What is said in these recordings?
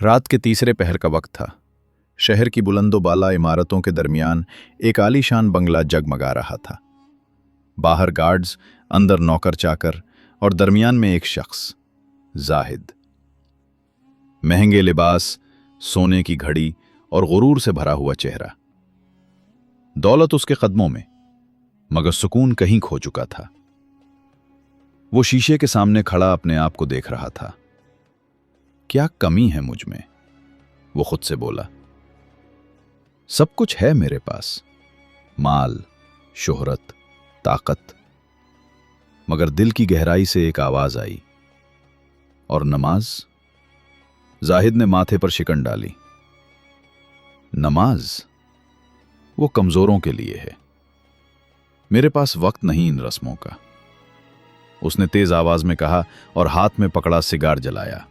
रात के तीसरे पहर का वक्त था। शहर की बुलंदो बाला इमारतों के दरमियान एक आलीशान बंगला जगमगा रहा था। बाहर गार्ड्स, अंदर नौकर चाकर और दरमियान में एक शख्स, जाहिद। महंगे लिबास, सोने की घड़ी और गुरूर से भरा हुआ चेहरा। दौलत उसके कदमों में, मगर सुकून कहीं खो चुका था। वो शीशे के सामने खड़ा अपने आप को देख रहा था। क्या कमी है मुझ में, वो खुद से बोला। सब कुछ है मेरे पास, माल, शोहरत, ताकत, मगर दिल की गहराई से एक आवाज आई, और नमाज? जाहिद ने माथे पर शिकन डाली। नमाज वो कमजोरों के लिए है, मेरे पास वक्त नहीं इन रस्मों का, उसने तेज आवाज में कहा और हाथ में पकड़ा सिगार जलाया।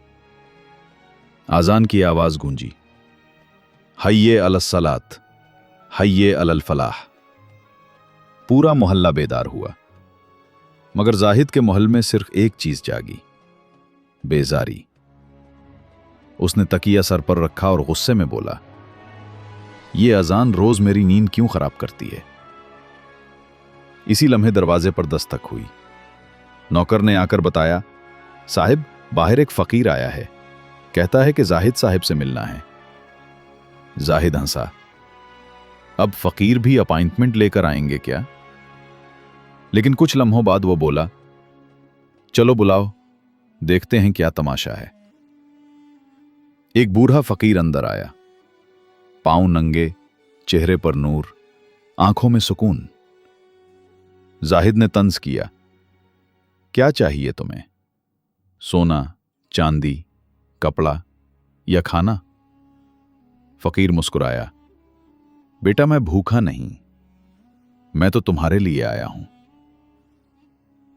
आजान की आवाज गूंजी, हय्ये अलस्सलात, हय्ये अलल फलाह। पूरा मोहल्ला बेदार हुआ, मगर जाहिद के मोहल्ले में सिर्फ एक चीज जागी, बेजारी। उसने तकिया सर पर रखा और गुस्से में बोला, ये अजान रोज मेरी नींद क्यों खराब करती है। इसी लम्हे दरवाजे पर दस्तक हुई। नौकर ने आकर बताया, साहिब, बाहर एक फकीर आया है, कहता है कि जाहिद साहिब से मिलना है। जाहिद हंसा। अब फकीर भी अपॉइंटमेंट लेकर आएंगे क्या? लेकिन कुछ लम्हों बाद वो बोला, चलो बुलाओ, देखते हैं क्या तमाशा है। एक बूढ़ा फकीर अंदर आया, पांव नंगे, चेहरे पर नूर, आंखों में सुकून। जाहिद ने तंज किया, क्या चाहिए तुम्हें? सोना, चांदी, कपड़ा या खाना? फकीर मुस्कुराया, बेटा मैं भूखा नहीं, मैं तो तुम्हारे लिए आया हूं।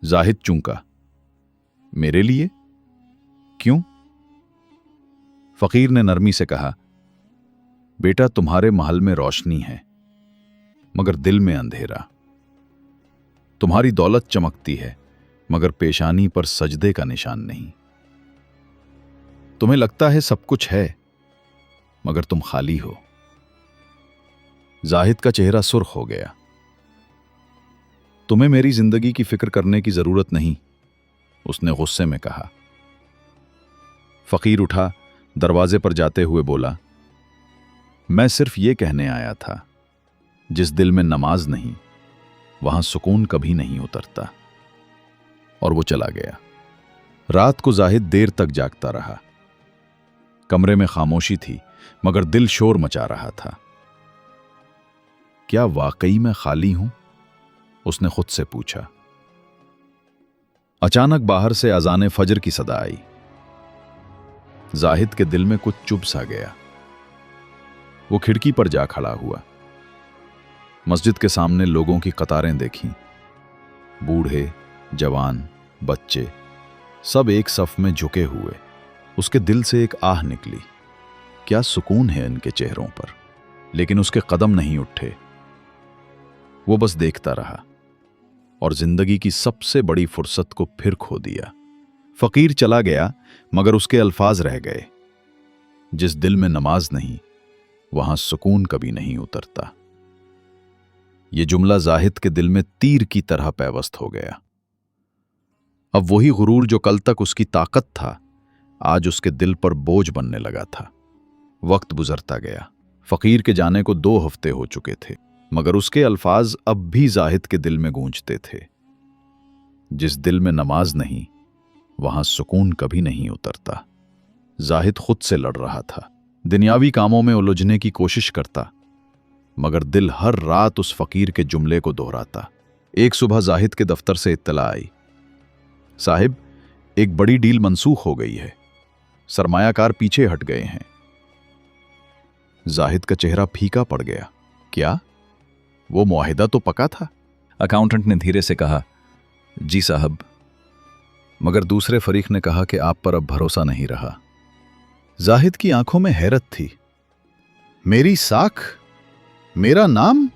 जाहिद चूंका, मेरे लिए? क्यों? फकीर ने नरमी से कहा, बेटा तुम्हारे महल में रोशनी है, मगर दिल में अंधेरा। तुम्हारी दौलत चमकती है, मगर पेशानी पर सजदे का निशान नहीं। तुम्हें लगता है सब कुछ है, मगर तुम खाली हो। जाहिद का चेहरा सुर्ख हो गया। तुम्हें मेरी जिंदगी की फिक्र करने की जरूरत नहीं, उसने गुस्से में कहा। फकीर उठा, दरवाजे पर जाते हुए बोला, मैं सिर्फ ये कहने आया था, जिस दिल में नमाज नहीं, वहां सुकून कभी नहीं उतरता। और वो चला गया। रात को जाहिद देर तक जागता रहा। कमरे में खामोशी थी, मगर दिल शोर मचा रहा था। क्या वाकई मैं खाली हूं? उसने खुद से पूछा। अचानक बाहर से अजाने फजर की सदा आई। जाहिद के दिल में कुछ चुभ सा गया। वो खिड़की पर जा खड़ा हुआ। मस्जिद के सामने लोगों की कतारें देखीं। बूढ़े, जवान, बच्चे, सब एक सफ में झुके हुए। उसके दिल से एक आह निकली, क्या सुकून है इनके चेहरों पर। लेकिन उसके कदम नहीं उठे। वो बस देखता रहा और जिंदगी की सबसे बड़ी फुर्सत को फिर खो दिया। फकीर चला गया, मगर उसके अल्फाज रह गए, जिस दिल में नमाज नहीं, वहां सुकून कभी नहीं उतरता। ये जुमला जाहिद के दिल में तीर की तरह पैवस्त हो गया। अब वही गुरूर जो कल तक उसकी ताकत था, आज उसके दिल पर बोझ बनने लगा था। वक्त गुजरता गया। फकीर के जाने को 2 हफ्ते हो चुके थे, मगर उसके अल्फाज अब भी जाहिद के दिल में गूंजते थे। जिस दिल में नमाज नहीं, वहां सुकून कभी नहीं उतरता। जाहिद खुद से लड़ रहा था, दुनियावी कामों में उलझने की कोशिश करता, मगर दिल हर रात उस फकीर के जुमले को दोहराता। एक सुबह जाहिद के दफ्तर से इत्तला आई, साहिब, एक बड़ी डील मंसूख हो गई है, सरमायाकार पीछे हट गए हैं। जाहिद का चेहरा फीका पड़ गया। क्या? वो मुआहिदा तो पक्का था। अकाउंटेंट ने धीरे से कहा, जी साहब, मगर दूसरे फरीक ने कहा कि आप पर अब भरोसा नहीं रहा। जाहिद की आंखों में हैरत थी। मेरी साख, मेरा नाम?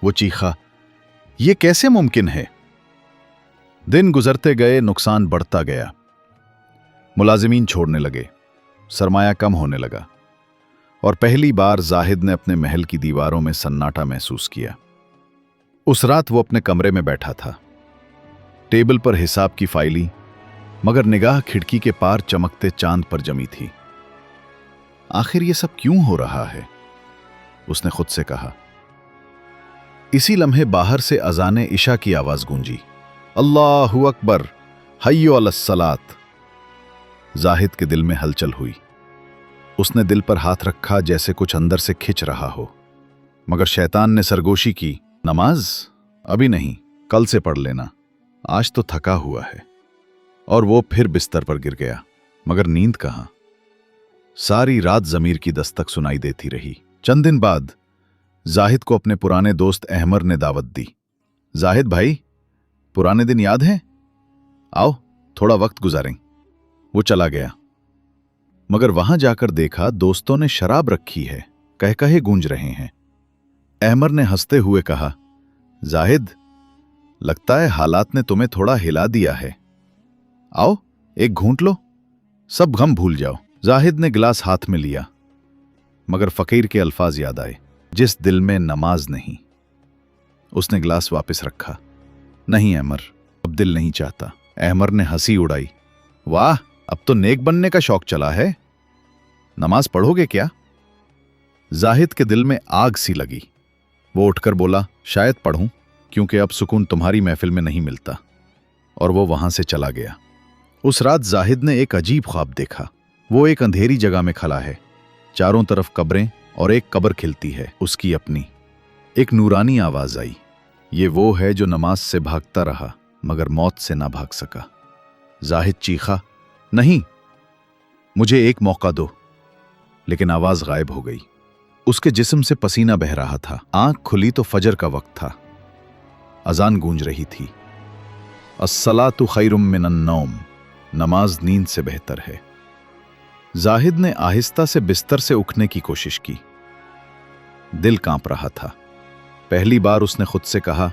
वो चीखा, यह कैसे मुमकिन है? दिन गुजरते गए, नुकसान बढ़ता गया। मुलाजिमीन छोड़ने लगे, सरमाया कम होने लगा और पहली बार जाहिद ने अपने महल की दीवारों में सन्नाटा महसूस किया। उस रात वो अपने कमरे में बैठा था, टेबल पर हिसाब की फाइली, मगर निगाह खिड़की के पार चमकते चांद पर जमी थी। आखिर ये सब क्यों हो रहा है, उसने खुद से कहा। इसी लम्हे बाहर से अजाने इशा की आवाज गूंजी, अल्लाहु अकबर, हय्यो अलस्सलात। जाहिद के दिल में हलचल हुई। उसने दिल पर हाथ रखा जैसे कुछ अंदर से खिंच रहा हो, मगर शैतान ने सरगोशी की, नमाज अभी नहीं, कल से पढ़ लेना, आज तो थका हुआ है। और वो फिर बिस्तर पर गिर गया, मगर नींद कहां। सारी रात ज़मीर की दस्तक सुनाई देती रही। चंद दिन बाद जाहिद को अपने पुराने दोस्त अहमर ने दावत दी। जाहिद भाई, पुराने दिन याद हैं? आओ थोड़ा वक्त गुजारें। वो चला गया, मगर वहां जाकर देखा दोस्तों ने शराब रखी है, कहे गूंज रहे हैं। अहमर ने हंसते हुए कहा, जाहिद, लगता है हालात ने तुम्हें थोड़ा हिला दिया है। आओ एक घूंट लो, सब गम भूल जाओ। जाहिद ने गिलास हाथ में लिया, मगर फकीर के अल्फाज याद आए, जिस दिल में नमाज नहीं। उसने गिलास वापस रखा। नहीं अहमर, अब दिल नहीं चाहता। अहमर ने हंसी उड़ाई, वाह, अब तो नेक बनने का शौक चला है। नमाज पढ़ोगे क्या? जाहिद के दिल में आग सी लगी। वो उठकर बोला, शायद पढ़ूं, क्योंकि अब सुकून तुम्हारी महफिल में नहीं मिलता। और वो वहां से चला गया। उस रात जाहिद ने एक अजीब ख्वाब देखा। वो एक अंधेरी जगह में खड़ा है, चारों तरफ कब्रें और एक कब्र खिलती है, उसकी अपनी। एक नूरानी आवाज आई, ये वो है जो नमाज से भागता रहा मगर मौत से ना भाग सका। जाहिद चीखा, नहीं, मुझे एक मौका दो। लेकिन आवाज गायब हो गई। उसके जिस्म से पसीना बह रहा था। आंख खुली तो फजर का वक्त था। अजान गूंज रही थी, अस्सलातु खैरुम मिनन नौम, नमाज नींद से बेहतर है। जाहिद ने आहिस्ता से बिस्तर से उठने की कोशिश की। दिल कांप रहा था। पहली बार उसने खुद से कहा,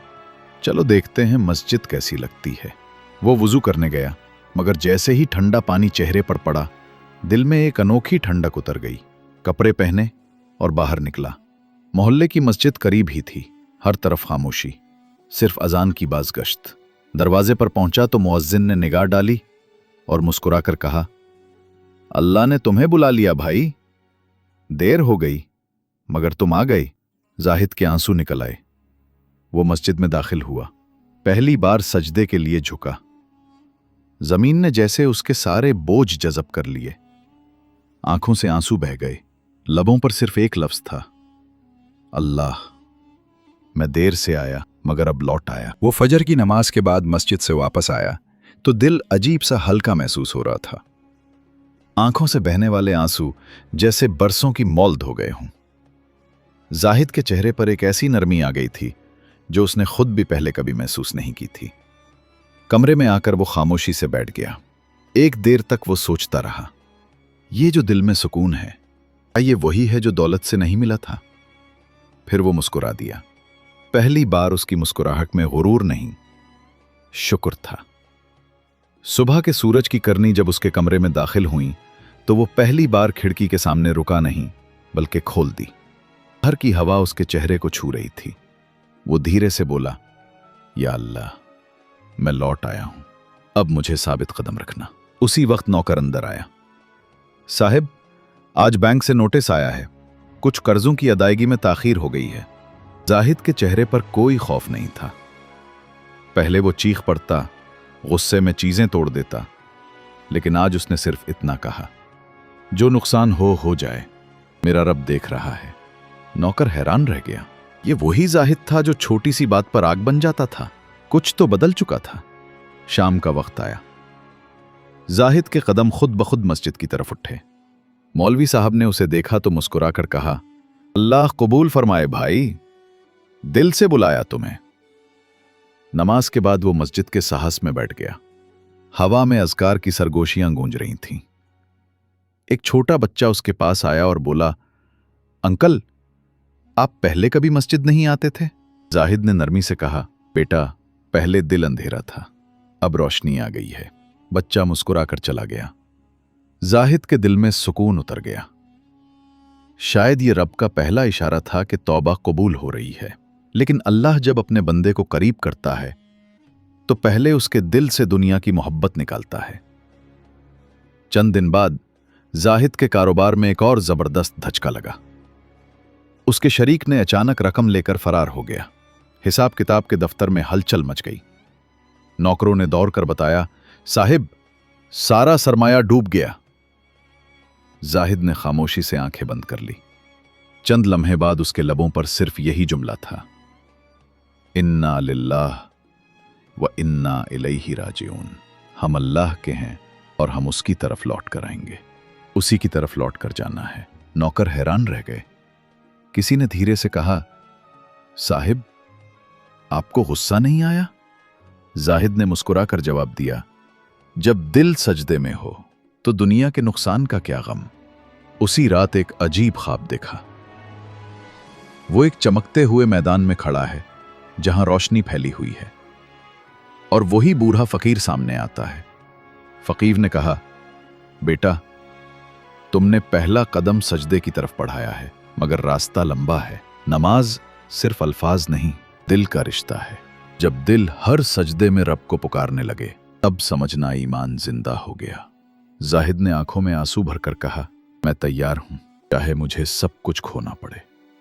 चलो देखते हैं मस्जिद कैसी लगती है। वो वुजू करने गया, मगर जैसे ही ठंडा पानी चेहरे पर पड़ा, दिल में एक अनोखी ठंडक उतर गई। कपड़े पहने और बाहर निकला। मोहल्ले की मस्जिद करीब ही थी, हर तरफ खामोशी, सिर्फ अजान की बाज़गश्त। दरवाजे पर पहुंचा तो मुअज्जिन ने निगाह डाली और मुस्कुराकर कहा, अल्लाह ने तुम्हें बुला लिया भाई, देर हो गई मगर तुम आ गए। जाहिद के आंसू निकल आए। वो मस्जिद में दाखिल हुआ। पहली बार सजदे के लिए झुका। जमीन ने जैसे उसके सारे बोझ जज़ब कर लिए। आंखों से आंसू बह गए। लबों पर सिर्फ एक लफ्ज था, अल्लाह। मैं देर से आया मगर अब लौट आया। वो फजर की नमाज के बाद मस्जिद से वापस आया तो दिल अजीब सा हल्का महसूस हो रहा था। आंखों से बहने वाले आंसू जैसे बरसों की मौल्द हो गए हों। जाहिद के चेहरे पर एक ऐसी नरमी आ गई थी जो उसने खुद भी पहले कभी महसूस नहीं की थी। कमरे में आकर वो खामोशी से बैठ गया। एक देर तक वो सोचता रहा, ये जो दिल में सुकून है, क्या ये वही है जो दौलत से नहीं मिला था? फिर वो मुस्कुरा दिया। पहली बार उसकी मुस्कुराहट में गुरूर नहीं, शुक्र था। सुबह के सूरज की करनी जब उसके कमरे में दाखिल हुई तो वो पहली बार खिड़की के सामने रुका नहीं बल्कि खोल दी। बाहर की हवा उसके चेहरे को छू रही थी। वो धीरे से बोला, या अल्लाह, मैं लौट आया हूं, अब मुझे साबित कदम रखना। उसी वक्त नौकर अंदर आया। साहिब, आज बैंक से नोटिस आया है, कुछ कर्जों की अदायगी में ताखीर हो गई है। जाहिद के चेहरे पर कोई खौफ नहीं था। पहले वो चीख पड़ता, गुस्से में चीजें तोड़ देता, लेकिन आज उसने सिर्फ इतना कहा, जो नुकसान हो जाए, मेरा रब देख रहा है। नौकर हैरान रह गया। ये वही जाहिद था जो छोटी सी बात पर आग बन जाता था। कुछ तो बदल चुका था। शाम का वक्त आया। जाहिद के कदम खुद ब खुद मस्जिद की तरफ उठे। मौलवी साहब ने उसे देखा तो मुस्कुराकर कहा, अल्लाह कबूल फरमाए भाई, दिल से बुलाया तुम्हें। नमाज के बाद वो मस्जिद के साहस में बैठ गया। हवा में अज़कार की सरगोशियां गूंज रही थीं। एक छोटा बच्चा उसके पास आया और बोला, अंकल, आप पहले कभी मस्जिद नहीं आते थे? जाहिद ने नरमी से कहा, बेटा, पहले दिल अंधेरा था, अब रोशनी आ गई है। बच्चा मुस्कुराकर चला गया। जाहिद के दिल में सुकून उतर गया। शायद ये रब का पहला इशारा था कि तौबा कबूल हो रही है। लेकिन अल्लाह जब अपने बंदे को करीब करता है तो पहले उसके दिल से दुनिया की मोहब्बत निकालता है। चंद दिन बाद जाहिद के कारोबार में एक और जबरदस्त धचका लगा। उसके शरीक ने अचानक रकम लेकर फरार हो गया। हिसाब किताब के दफ्तर में हलचल मच गई। नौकरों ने दौड़कर बताया, साहिब, सारा सरमाया डूब गया। जाहिद ने खामोशी से आंखें बंद कर ली। चंद लम्हे बाद उसके लबों पर सिर्फ यही जुमला था, इन्ना लिल्लाह व इन्ना इलैहि राजिऊन। हम अल्लाह के हैं और हम उसकी तरफ लौट कर आएंगे। उसी की तरफ लौट कर जाना है। नौकर हैरान रह गए। किसी ने धीरे से कहा, साहिब, आपको गुस्सा नहीं आया? जाहिद ने मुस्कुराकर जवाब दिया, जब दिल सजदे में हो तो दुनिया के नुकसान का क्या गम। उसी रात एक अजीब ख्वाब देखा। वो एक चमकते हुए मैदान में खड़ा है जहां रोशनी फैली हुई है और वही बूढ़ा फकीर सामने आता है। फकीर ने कहा, बेटा, तुमने पहला कदम सजदे की तरफ बढ़ाया है, मगर रास्ता लंबा है। नमाज सिर्फ अल्फाज नहीं, दिल का रिश्ता है। जब दिल हर सजदे में रब को पुकारने लगे तब समझना ईमान जिंदा हो गया। जाहिद ने आंखों में आंसू भरकर कहा, मैं तैयार हूं, चाहे मुझे सब कुछ खोना पड़े।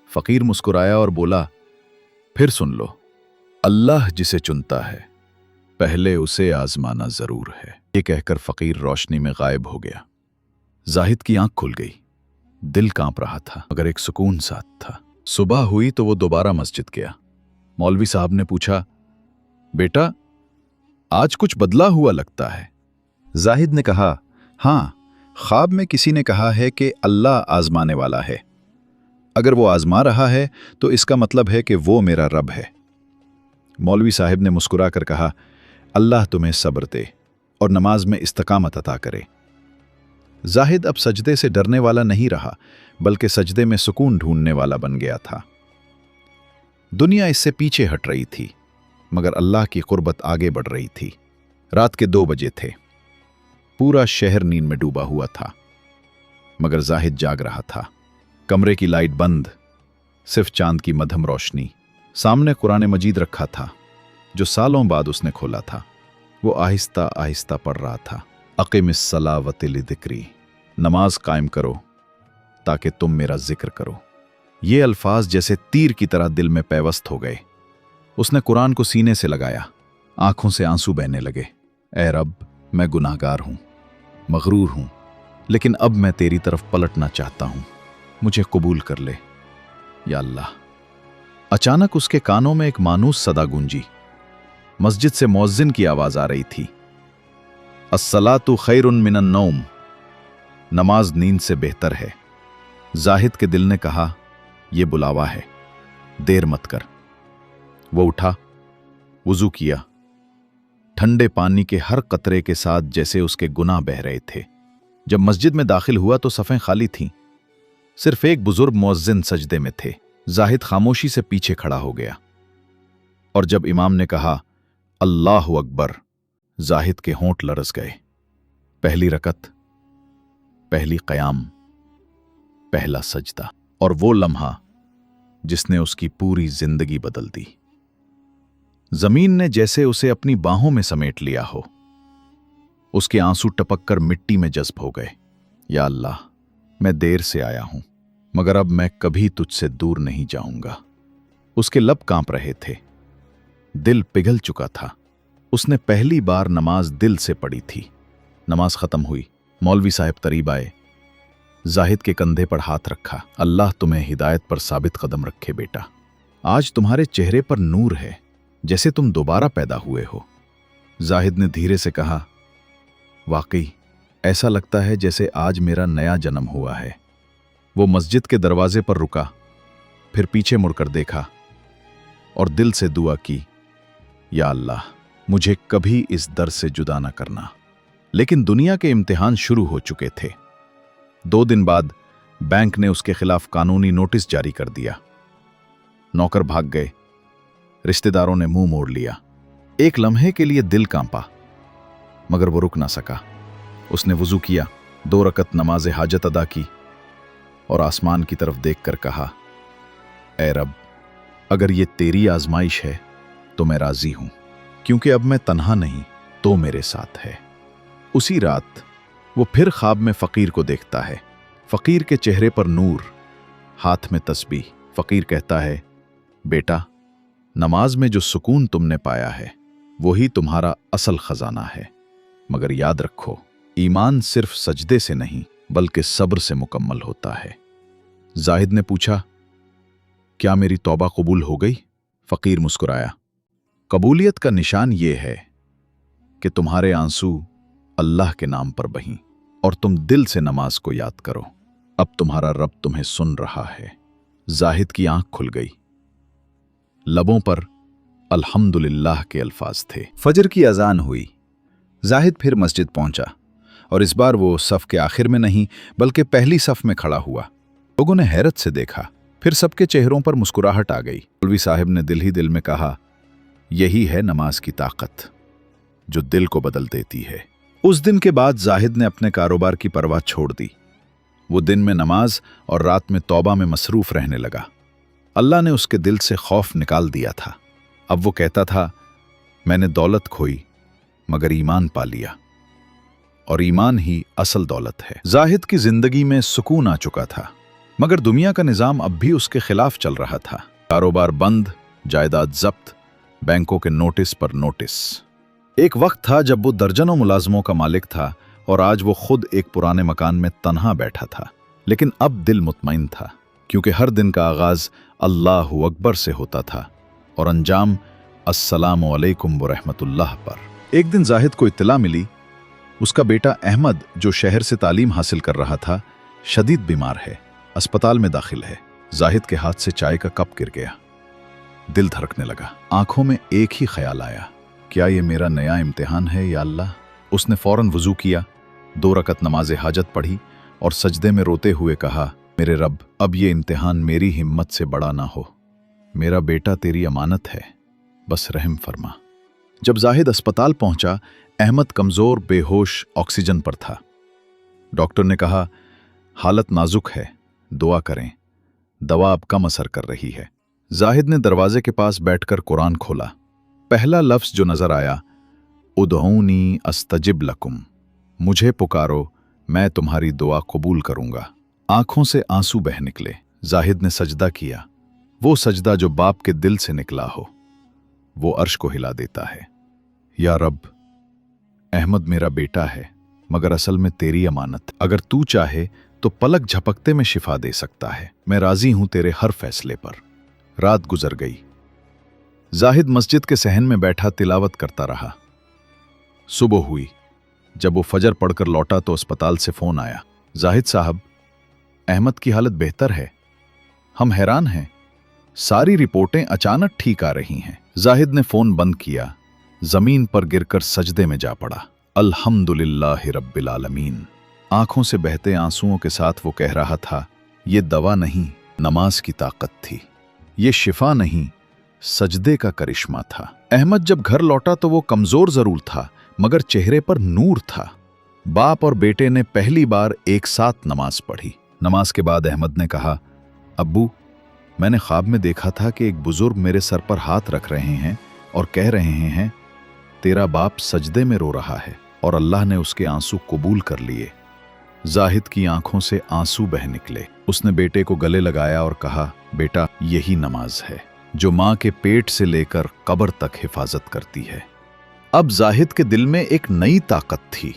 फकीर मुस्कुराया और बोला, फिर सुन लो, अल्लाह जिसे चुनता है पहले उसे आजमाना जरूर है। ये कहकर फकीर रोशनी में गायब हो गया। जाहिद की आंख खुल गई। दिल कांप रहा था मगर एक सुकून साथ था। सुबह हुई तो वो दोबारा मस्जिद गया। मौलवी साहब ने पूछा, बेटा, आज कुछ बदला हुआ लगता है। जाहिद ने कहा, हाँ, ख्वाब में किसी ने कहा है कि अल्लाह आजमाने वाला है। अगर वो आजमा रहा है तो इसका मतलब है कि वो मेरा रब है। मौलवी साहब ने मुस्कुराकर कहा, अल्लाह तुम्हें सब्र दे और नमाज में इस्तकामत अता करे। जाहिद अब सजदे से डरने वाला नहीं रहा, बल्कि सजदे में सुकून ढूंढने वाला बन गया था। दुनिया इससे पीछे हट रही थी, मगर अल्लाह की कुर्बत आगे बढ़ रही थी। रात के 2 बजे थे। पूरा शहर नींद में डूबा हुआ था, मगर जाहिद जाग रहा था। कमरे की लाइट बंद, सिर्फ चांद की मध्यम रोशनी। सामने कुरान मजीद रखा था, जो सालों बाद उसने खोला था। वो आहिस्ता आहिस्ता पढ़ रहा था, अक़िमिस्सलावत लिज़िक्री, नमाज कायम करो ताकि तुम मेरा जिक्र करो। ये अल्फाज जैसे तीर की तरह दिल में पैवस्त हो गए। उसने कुरान को सीने से लगाया। आंखों से आंसू बहने लगे। ऐ रब, मैं गुनाहगार हूं, मगरूर हूं, लेकिन अब मैं तेरी तरफ पलटना चाहता हूं। मुझे कबूल कर ले या अल्लाह। अचानक उसके कानों में एक मानूस सदा गूंजी। मस्जिद से मुअज्जिन की आवाज आ रही थी, अस्सलातु खैरुन मिनन नौम, नमाज नींद से बेहतर है। जाहिद के दिल ने कहा, यह बुलावा है, देर मत कर। वो उठा, वुजू किया। ठंडे पानी के हर कतरे के साथ जैसे उसके गुनाह बह रहे थे। जब मस्जिद में दाखिल हुआ तो सफ़ें खाली थीं। सिर्फ एक बुजुर्ग मुअज्जिन सजदे में थे। जाहिद खामोशी से पीछे खड़ा हो गया और जब इमाम ने कहा, अल्लाहु अकबर, जाहिद के होंठ लरस गए। पहली रकत, पहली क़याम, पहला सजदा, और वो लम्हा जिसने उसकी पूरी जिंदगी बदल दी। जमीन ने जैसे उसे अपनी बाहों में समेट लिया हो। उसके आंसू टपक कर मिट्टी में जज्ब हो गए। या अल्लाह, मैं देर से आया हूं, मगर अब मैं कभी तुझसे दूर नहीं जाऊंगा। उसके लब कांप रहे थे, दिल पिघल चुका था। उसने पहली बार नमाज दिल से पढ़ी थी। नमाज खत्म हुई। मौलवी साहब करीब आए। जाहिद के कंधे पर हाथ रखा। अल्लाह तुम्हें हिदायत पर साबित कदम रखे बेटा। आज तुम्हारे चेहरे पर नूर है, जैसे तुम दोबारा पैदा हुए हो। जाहिद ने धीरे से कहा, वाकई ऐसा लगता है जैसे आज मेरा नया जन्म हुआ है। वो मस्जिद के दरवाजे पर रुका, फिर पीछे मुड़कर देखा और दिल से दुआ की, या अल्लाह, मुझे कभी इस दर से जुदा न करना। लेकिन दुनिया के इम्तिहान शुरू हो चुके थे। 2 दिन बाद बैंक ने उसके खिलाफ कानूनी नोटिस जारी कर दिया। नौकर भाग गए। रिश्तेदारों ने मुंह मोड़ लिया। एक लम्हे के लिए दिल कांपा, मगर वो रुक ना सका। उसने वुजू किया, 2 रकत नमाज हाजत अदा की और आसमान की तरफ देखकर कहा, ऐ रब, अगर ये तेरी आजमाइश है तो मैं राजी हूं, क्योंकि अब मैं तन्हा नहीं तो मेरे साथ है। उसी रात वो फिर ख्वाब में फकीर को देखता है। फकीर के चेहरे पर नूर, हाथ में तस्बीह। फकीर कहता है, बेटा, नमाज में जो सुकून तुमने पाया है वही तुम्हारा असल खजाना है, मगर याद रखो, ईमान सिर्फ सजदे से नहीं बल्कि सब्र से मुकम्मल होता है। जाहिद ने पूछा, क्या मेरी तौबा कबूल हो गई? फकीर मुस्कुराया, कबूलियत का निशान ये है कि तुम्हारे आंसू अल्लाह के नाम पर बहीं और तुम दिल से नमाज को याद करो। अब तुम्हारा रब तुम्हें सुन रहा है। जाहिद की आंख खुल गई। लबों पर अल्हम्दुलिल्लाह के अल्फाज थे। फजर की अजान हुई। जाहिद फिर मस्जिद पहुंचा और इस बार वो सफ के आखिर में नहीं बल्कि पहली सफ में खड़ा हुआ। लोगों ने हैरत से देखा, फिर सबके चेहरों पर मुस्कुराहट आ गई। मौलवी साहब ने दिल ही दिल में कहा, यही है नमाज की ताकत जो दिल को बदल देती है। उस दिन के बाद जाहिद ने अपने कारोबार की परवाह छोड़ दी। वो दिन में नमाज और रात में तौबा में मसरूफ रहने लगा। अल्लाह ने उसके दिल से खौफ निकाल दिया था। अब वो कहता था, मैंने दौलत खोई मगर ईमान पा लिया, और ईमान ही असल दौलत है। जाहिद की जिंदगी में सुकून आ चुका था, मगर दुनिया का निजाम अब भी उसके खिलाफ चल रहा था। कारोबार बंद, जायदाद जब्त, बैंकों के नोटिस पर नोटिस। एक वक्त था जब वो दर्जनों मुलाजमों का मालिक था और आज वो खुद एक पुराने मकान में तन्हा बैठा था। लेकिन अब दिल मुतमईन था, क्योंकि हर दिन का आगाज अल्लाहु अकबर से होता था और अंजाम अस्सलामु अलैकुम व रहमतुल्लाह पर। एक दिन जाहिद को इत्तला मिली, उसका बेटा अहमद जो शहर से तालीम हासिल कर रहा था शदीद बीमार है, अस्पताल में दाखिल है। जाहिद के हाथ से चाय का कप गिर गया। दिल धड़कने लगा। आंखों में एक ही ख्याल आया, क्या ये मेरा नया इम्तिहान है या अल्लाह? उसने फौरन वुजू किया, 2 रकत नमाज हाजत पढ़ी और सजदे में रोते हुए कहा, मेरे रब, अब ये इम्तिहान मेरी हिम्मत से बड़ा ना हो। मेरा बेटा तेरी अमानत है, बस रहम फरमा। जब जाहिद अस्पताल पहुंचा, अहमद कमजोर, बेहोश, ऑक्सीजन पर था। डॉक्टर ने कहा, हालत नाजुक है, दुआ करें, दवा अब कम असर कर रही है। जाहिद ने दरवाजे के पास बैठकर कुरान खोला। पहला लफ्ज जो नजर आया, उदऊनी अस्तजिब लकुम, मुझे पुकारो, मैं तुम्हारी दुआ कबूल करूंगा। आंखों से आंसू बह निकले। जाहिद ने सजदा किया, वो सजदा जो बाप के दिल से निकला हो, वो अर्श को हिला देता है। या रब, अहमद मेरा बेटा है मगर असल में तेरी अमानत। अगर तू चाहे तो पलक झपकते में शिफा दे सकता है। मैं राजी हूं तेरे हर फैसले पर। रात गुजर गई। जाहिद मस्जिद के सहन में बैठा तिलावत करता रहा। सुबह हुई। जब वो फजर पढ़कर लौटा तो अस्पताल से फोन आया, जाहिद साहब, अहमद की हालत बेहतर है। हम हैरान हैं, सारी रिपोर्टें अचानक ठीक आ रही हैं। जाहिद ने फोन बंद किया, जमीन पर गिरकर सजदे में जा पड़ा। अल्हम्दुलिल्लाहि रब्बिल आलमीन। आंखों से बहते आंसुओं के साथ वो कह रहा था, ये दवा नहीं, नमाज की ताकत थी। ये शिफा नहीं, सजदे का करिश्मा था। अहमद जब घर लौटा तो वो कमजोर जरूर था, मगर चेहरे पर नूर था। बाप और बेटे ने पहली बार एक साथ नमाज पढ़ी। नमाज के बाद अहमद ने कहा, अब्बू, मैंने ख्वाब में देखा था कि एक बुजुर्ग मेरे सर पर हाथ रख रहे हैं और कह रहे हैं, तेरा बाप सजदे में रो रहा है, और अल्लाह ने उसके आंसू कबूल कर लिए। जाहिद की आंखों से आंसू बह निकले। उसने बेटे को गले लगाया और कहा, बेटा, यही नमाज है जो मां के पेट से लेकर कब्र तक हिफाजत करती है। अब जाहिद के दिल में एक नई ताकत थी।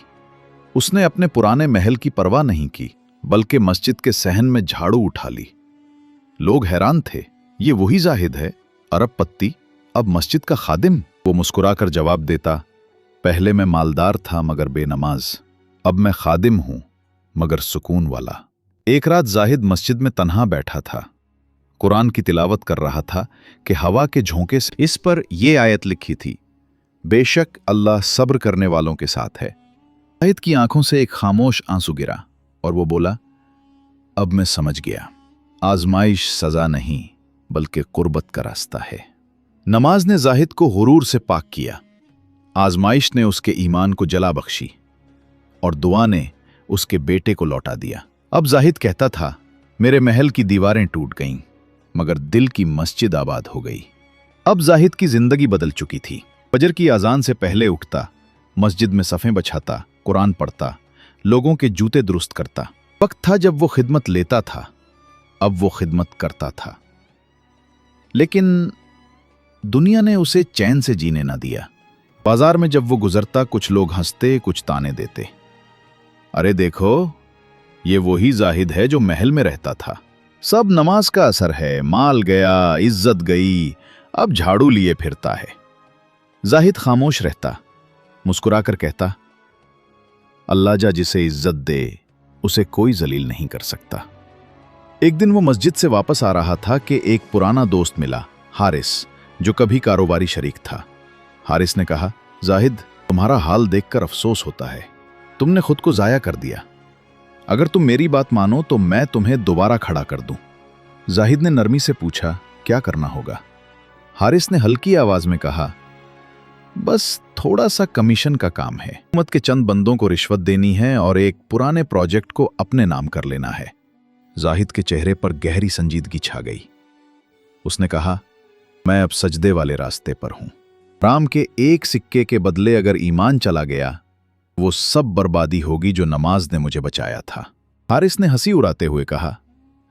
उसने अपने पुराने महल की परवाह नहीं की, बल्कि मस्जिद के सहन में झाड़ू उठा ली। लोग हैरान थे, ये वही जाहिद है, अरब पत्ती, अब मस्जिद का खादिम। वो मुस्कुराकर जवाब देता, पहले मैं मालदार था मगर बेनमाज, अब मैं खादिम हूं मगर सुकून वाला। एक रात जाहिद मस्जिद में तन्हा बैठा था, कुरान की तिलावत कर रहा था कि हवा के झोंके से इस पर यह आयत लिखी थी, बेशक अल्लाह सब्र करने वालों के साथ है। जाहिद की आंखों से एक खामोश आंसू गिरा और वो बोला, अब मैं समझ गया, आजमाइश सजा नहीं बल्कि कुर्बत का रास्ता है। नमाज ने जाहिद को गुरूर से पाक किया, आजमाइश ने उसके ईमान को जला बख्शी, और दुआ ने उसके बेटे को लौटा दिया। अब जाहिद कहता था, मेरे महल की दीवारें टूट गईं, मगर दिल की मस्जिद आबाद हो गई। अब जाहिद की जिंदगी बदल चुकी थी। फजर की अजान से पहले उठता, मस्जिद में सफ़ें बछाता, कुरान पढ़ता, लोगों के जूते दुरुस्त करता। वक्त था जब वो खिदमत लेता था, अब वो खिदमत करता था। लेकिन दुनिया ने उसे चैन से जीने ना दिया। बाजार में जब वो गुजरता, कुछ लोग हंसते, कुछ ताने देते। अरे देखो, ये वही जाहिद है जो महल में रहता था। सब नमाज का असर है, माल गया, इज्जत गई, अब झाड़ू लिए फिरता है। जाहिद खामोश रहता, मुस्कुराकर कहता, अल्लाह जा जिसे इज्जत दे, उसे कोई जलील नहीं कर सकता। एक दिन वो मस्जिद से वापस आ रहा था कि एक पुराना दोस्त मिला, हारिस, जो कभी कारोबारी शरीक था। हारिस ने कहा, जाहिद, तुम्हारा हाल देखकर अफसोस होता है। तुमने खुद को जाया कर दिया। अगर तुम मेरी बात मानो तो मैं तुम्हें दोबारा खड़ा कर दूं। जाहिद ने नरमी से पूछा, क्या करना होगा? हारिस ने हल्की आवाज में कहा, बस थोड़ा सा कमीशन का काम है। हुकूमत के चंद बंदों को रिश्वत देनी है और एक पुराने प्रोजेक्ट को अपने नाम कर लेना है। जाहिद के चेहरे पर गहरी संजीदगी छा गई। उसने कहा, मैं अब सजदे वाले रास्ते पर हूं। राम के एक सिक्के के बदले अगर ईमान चला गया, वो सब बर्बादी होगी जो नमाज ने मुझे बचाया था। हारिस ने हंसी उड़ाते हुए कहा,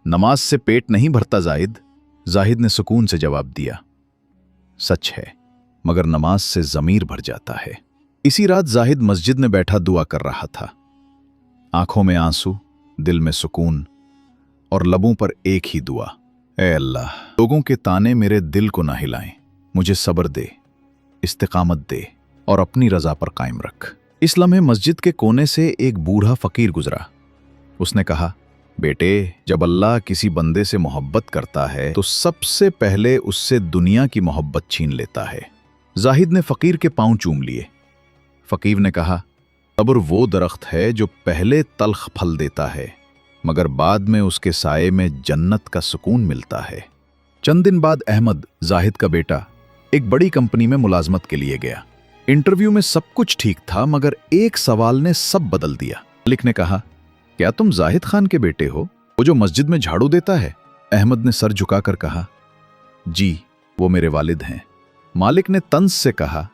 नमाज से पेट नहीं भरता जाहिद। जाहिद ने सुकून से जवाब दिया, सच है, मगर नमाज से ज़मीर भर जाता है। इसी रात जाहिद मस्जिद में बैठा दुआ कर रहा था। आंखों में आंसू, दिल में सुकून और लबों पर एक ही दुआ, ऐ अल्लाह, लोगों के ताने मेरे दिल को ना हिलाएं। मुझे सब्र दे, इस्तिकामत दे और अपनी रजा पर कायम रख। इस लम्हे मस्जिद के कोने से एक बूढ़ा फकीर गुजरा। उसने कहा, बेटे, जब अल्लाह किसी बंदे से मोहब्बत करता है तो सबसे पहले उससे दुनिया की मोहब्बत छीन लेता है। जाहिद ने फकीर के पांव चूम लिए। फकीर ने कहा, सब्र वो दरख्त है जो पहले तल्ख फल देता है, मगर बाद में उसके साये में जन्नत का सुकून मिलता है। चंद दिन बाद अहमद, जाहिद का बेटा, एक बड़ी कंपनी में मुलाजमत के लिए गया। इंटरव्यू में सब कुछ ठीक था, मगर एक सवाल ने सब बदल दिया। मालिक ने कहा, क्या तुम जाहिद खान के बेटे हो, वो जो मस्जिद में झाड़ू देता है? अहमद ने सर झुकाकर कहा, जी, वो मेरे वालिद हैं। मालिक ने तंज से कहा,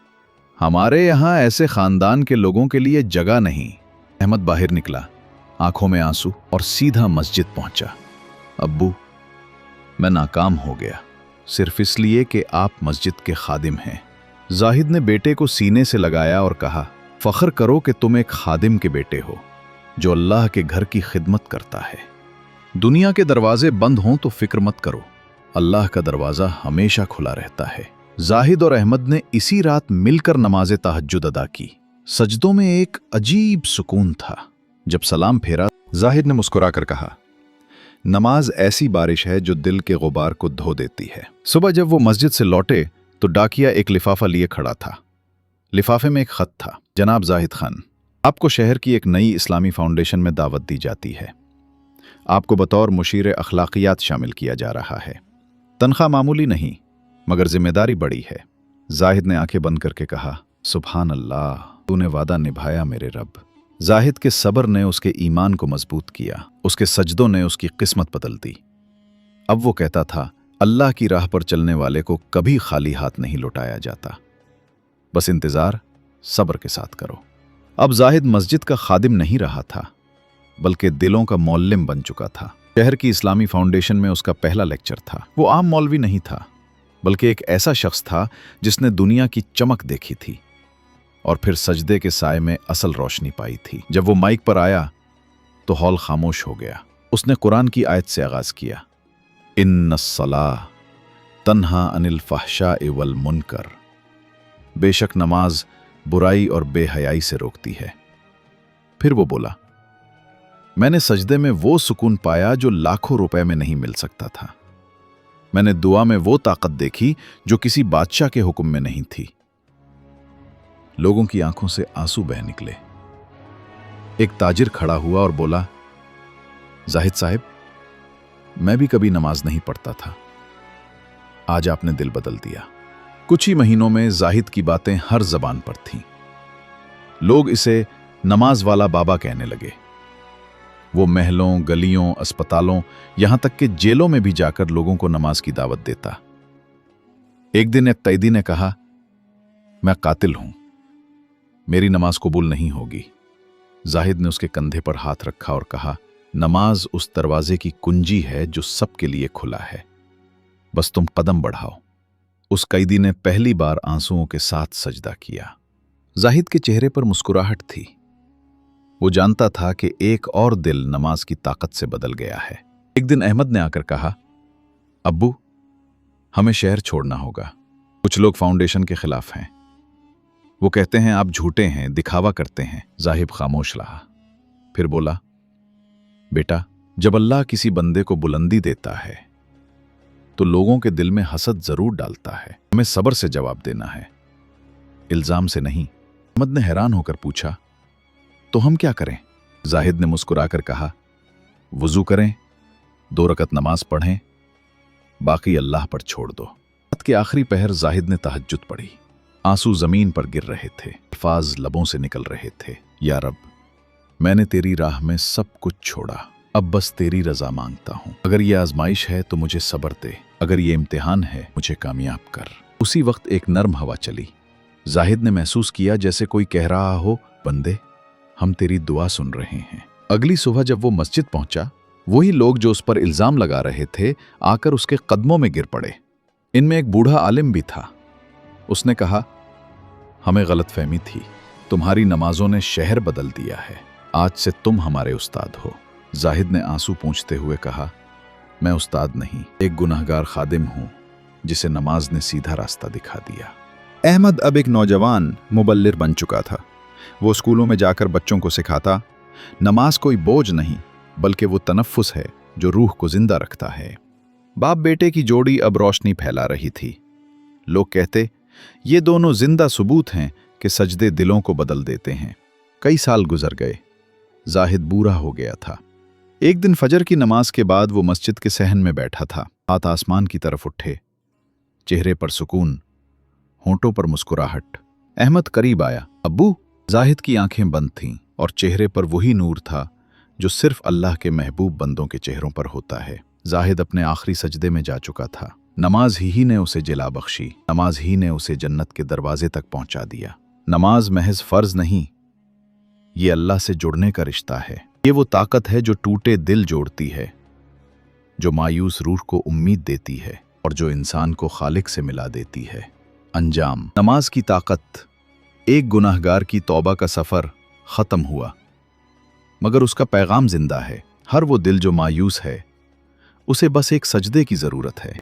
हमारे यहां ऐसे खानदान के लोगों के लिए जगह नहीं। अहमद बाहर निकला, आंखों में आंसू, और सीधा मस्जिद पहुंचा। अब्बू, मैं नाकाम हो गया, सिर्फ इसलिए कि आप मस्जिद के खादिम हैं। जाहिद ने बेटे को सीने से लगाया और कहा, फख्र करो कि तुम एक खादिम के बेटे हो जो अल्लाह के घर की खिदमत करता है। दुनिया के दरवाजे बंद हों तो फिक्र मत करो, अल्लाह का दरवाजा हमेशा खुला रहता है। जाहिद और अहमद ने इसी रात मिलकर नमाज तहज्जुद अदा की। सजदों में एक अजीब सुकून था। जब सलाम फेरा, जाहिद ने मुस्कुराकर कहा, नमाज ऐसी बारिश है जो दिल के गुबार को धो देती है। सुबह जब वो मस्जिद से लौटे तो डाकिया एक लिफाफा लिए खड़ा था। लिफाफे में एक खत था, जनाब जाहिद खान, आपको शहर की एक नई इस्लामी फाउंडेशन में दावत दी जाती है। आपको बतौर मुशीर अखलाकियात शामिल किया जा रहा है। तनख्वाह मामूली नहीं, मगर जिम्मेदारी बड़ी है। जाहिद ने आंखें बंद करके कहा, सुभान अल्लाह, तूने वादा निभाया मेरे रब। जाहिद के सब्र ने उसके ईमान को मजबूत किया, उसके सजदों ने उसकी किस्मत बदल दी। अब वो कहता था, अल्लाह की राह पर चलने वाले को कभी खाली हाथ नहीं लौटाया जाता, बस इंतजार सब्र के साथ करो। अब जाहिद मस्जिद का खादिम नहीं रहा था, बल्कि दिलों का मौल्लिम बन चुका था। शहर की इस्लामी फाउंडेशन में उसका पहला लेक्चर था। वो आम मौलवी नहीं था, बल्कि एक ऐसा शख्स था जिसने दुनिया की चमक देखी थी और फिर सजदे के साए में असल रोशनी पाई थी। जब वो माइक पर आया तो हॉल खामोश हो गया। उसने कुरान की आयत से आगाज किया, इन्नस्सलाह तन्हा अनिल फहशाए वल मुनकर, बेशक नमाज बुराई और बेहयाई से रोकती है। फिर वो बोला, मैंने सजदे में वो सुकून पाया जो लाखों रुपए में नहीं मिल सकता था। मैंने दुआ में वो ताकत देखी जो किसी बादशाह के हुक्म में नहीं थी। लोगों की आंखों से आंसू बह निकले। एक ताजिर खड़ा हुआ और बोला, जाहिद साहब, मैं भी कभी नमाज नहीं पढ़ता था, आज आपने दिल बदल दिया। कुछ ही महीनों में जाहिद की बातें हर जबान पर थीं। लोग इसे नमाज वाला बाबा कहने लगे। वो महलों, गलियों, अस्पतालों, यहां तक कि जेलों में भी जाकर लोगों को नमाज की दावत देता। एक दिन एक कैदी ने कहा, मैं कातिल हूं, मेरी नमाज कबूल नहीं होगी। जाहिद ने उसके कंधे पर हाथ रखा और कहा, नमाज उस दरवाजे की कुंजी है जो सबके लिए खुला है, बस तुम कदम बढ़ाओ। उस कैदी ने पहली बार आंसुओं के साथ सजदा किया। जाहिद के चेहरे पर मुस्कुराहट थी। वो जानता था कि एक और दिल नमाज की ताकत से बदल गया है। एक दिन अहमद ने आकर कहा, अब्बू, हमें शहर छोड़ना होगा। कुछ लोग फाउंडेशन के खिलाफ हैं। वो कहते हैं आप झूठे हैं, दिखावा करते हैं। जाहिद खामोश रहा, फिर बोला, बेटा, जब अल्लाह किसी बंदे को बुलंदी देता है तो लोगों के दिल में हसद जरूर डालता है। हमें सब्र से जवाब देना है, इल्जाम से नहीं। अहमद ने हैरान होकर पूछा, तो हम क्या करें? जाहिद ने मुस्कुराकर कहा, वुजू करें, 2 रकत नमाज पढ़ें, बाकी अल्लाह पर छोड़ दो। रात के आखिरी पहर जाहिद ने तहज्जुद पढ़ी। आंसू जमीन पर गिर रहे थे, अल्फाज लबों से निकल रहे थे, या रब, मैंने तेरी राह में सब कुछ छोड़ा, अब बस तेरी रजा मांगता हूं। अगर ये आजमाइश है तो मुझे सब्र दे, अगर ये इम्तिहान है मुझे कामयाब कर। उसी वक्त एक नर्म हवा चली। जाहिद ने महसूस किया जैसे कोई कह रहा हो, बंदे, हम तेरी दुआ सुन रहे हैं। अगली सुबह जब वो मस्जिद पहुंचा, वही लोग जो उस पर इल्जाम लगा रहे थे आकर उसके कदमों में गिर पड़े। इनमें एक बूढ़ा आलिम भी था। उसने कहा, हमें गलतफहमी थी, तुम्हारी नमाजों ने शहर बदल दिया है, आज से तुम हमारे उस्ताद हो। जाहिद ने आंसू पोंछते हुए कहा, मैं उस्ताद नहीं, एक गुनहगार खादिम हूं जिसे नमाज ने सीधा रास्ता दिखा दिया। अहमद अब एक नौजवान मुबल्लिर बन चुका था। वो स्कूलों में जाकर बच्चों को सिखाता, नमाज कोई बोझ नहीं बल्कि वो तनफ्फुस है जो रूह को जिंदा रखता है। बाप बेटे की जोड़ी अब रोशनी फैला रही थी। लोग कहते, ये दोनों जिंदा सबूत हैं कि सजदे दिलों को बदल देते हैं। कई साल गुजर गए। जाहिद बूढ़ा हो गया था। एक दिन फजर की नमाज के बाद वो मस्जिद के सहन में बैठा था। हाथ आसमान की तरफ उठे, चेहरे पर सुकून, होंठों पर मुस्कुराहट। अहमद करीब आया। अब्बू। जाहिद की आंखें बंद थीं और चेहरे पर वही नूर था जो सिर्फ अल्लाह के महबूब बंदों के चेहरों पर होता है। जाहिद अपने आखिरी सजदे में जा चुका था। नमाज ही ने उसे जिला बख्शी, नमाज ही ने उसे जन्नत के दरवाजे तक पहुंचा दिया। नमाज महज फर्ज नहीं, ये अल्लाह से जुड़ने का रिश्ता है। ये वो ताकत है जो टूटे दिल जोड़ती है, जो मायूस रूह को उम्मीद देती है और जो इंसान को खालिक से मिला देती है। अंजाम। नमाज की ताकत। एक गुनाहगार की तौबा का सफर खत्म हुआ, मगर उसका पैगाम जिंदा है। हर वो दिल जो मायूस है, उसे बस एक सजदे की जरूरत है।